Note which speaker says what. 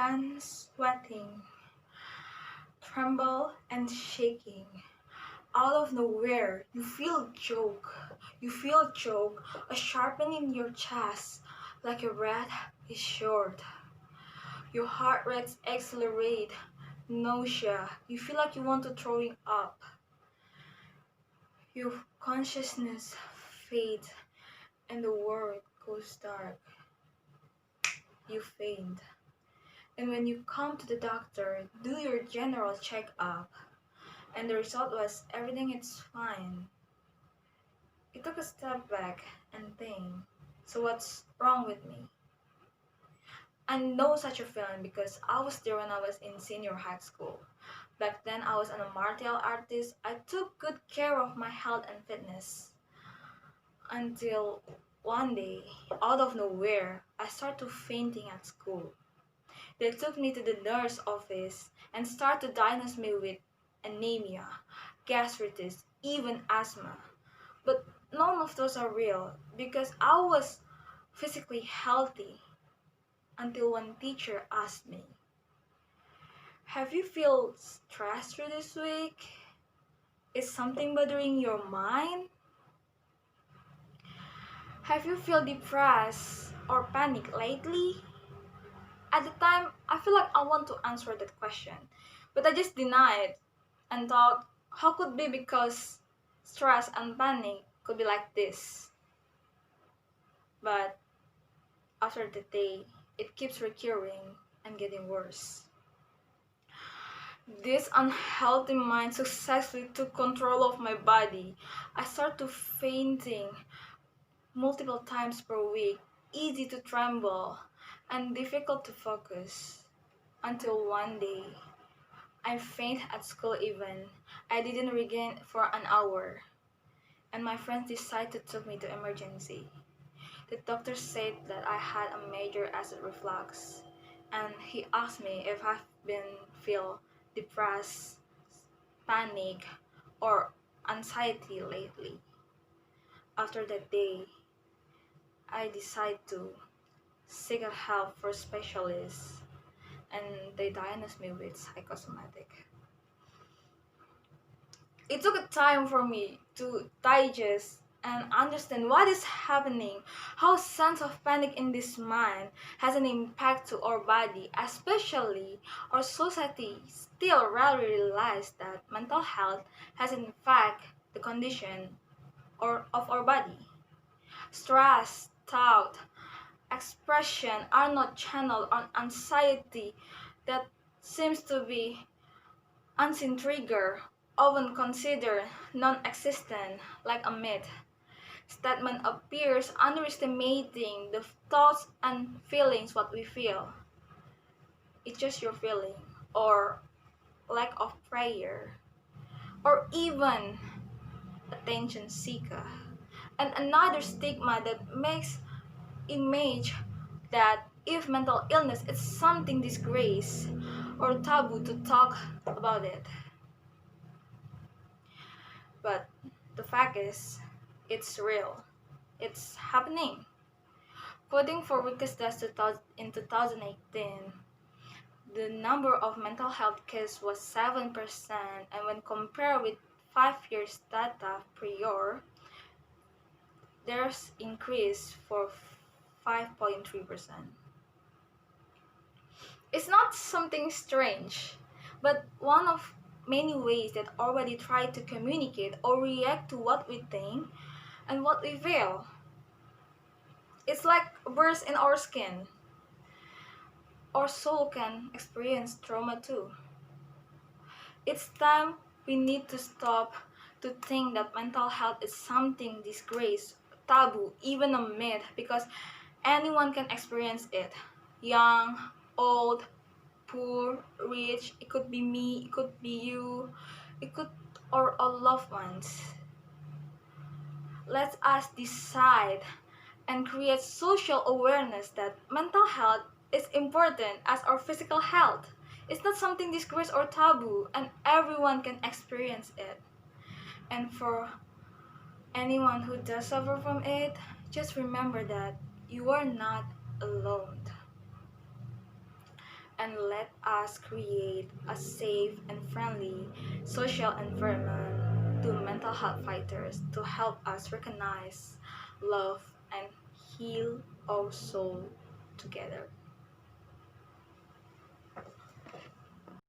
Speaker 1: hands sweating, tremble and shaking. Out of nowhere, you feel choke, a sharpening in your chest, like your breath is short. Your heart rates accelerate, nausea. You feel like you want to throwing up. Your consciousness fades, and the world goes dark. You faint. And when you come to the doctor, do your general checkup, and the result was everything is fine. It took a step back and think, so what's wrong with me? I know such a feeling because I was there when I was in senior high school. Back then I was a martial artist. I took good care of my health and fitness. Until one day, out of nowhere, I started fainting at school. They took me to the nurse office and started to diagnose me with anemia, gastritis, even asthma. But none of those are real because I was physically healthy until one teacher asked me, "Have you feel stressed through this week? Is something bothering your mind? Have you feel depressed or panic lately?" At the time, I feel like I want to answer that question, but I just denied and thought, how could be because stress and panic could be like this? But after the day, it keeps recurring and getting worse. This unhealthy mind successfully took control of my body. I started fainting multiple times per week, easy to tremble, and difficult to focus. Until one day, I fainted at school even. I didn't regain for an hour, and my friends decided to take me to emergency. The doctor said that I had a major acid reflux, and he asked me if I've been feel depressed, panic, or anxiety lately. After that day, I decided to seek help for specialists, and they diagnosed me with psychosomatic. It took a time for me to digest and understand what is happening, how sense of panic in this mind has an impact to our body, especially our society still rarely realize that mental health has in fact the condition of our body. Stress, thought, expression are not channeled on anxiety that seems to be unseen trigger, often considered non-existent, like a myth. Statement appears underestimating the thoughts and feelings what we feel. It's just your feeling, or lack of prayer, or even attention seeker. And another stigma that makes image that if mental illness is something disgrace or taboo to talk about it. But the fact is, it's real. It's happening. According for Wikis data in 2018, the number of mental health cases was 7%, and when compared with 5 years data prior, there's increase for 5.3%. It's not something strange, but one of many ways that already try to communicate or react to what we think and what we feel. It's like a burst in our skin. Our soul can experience trauma too. It's time we need to stop to think that mental health is something disgrace, taboo, even a myth, because anyone can experience it. Young, old, poor, rich, it could be me, it could be you, it could or our loved ones. Let us decide and create social awareness that mental health is important as our physical health. It's not something disgrace or taboo, and everyone can experience it. And for anyone who does suffer from it, just remember that you are not alone. and let us create a safe and friendly social environment to mental health fighters to help us recognize, love, and heal our soul together.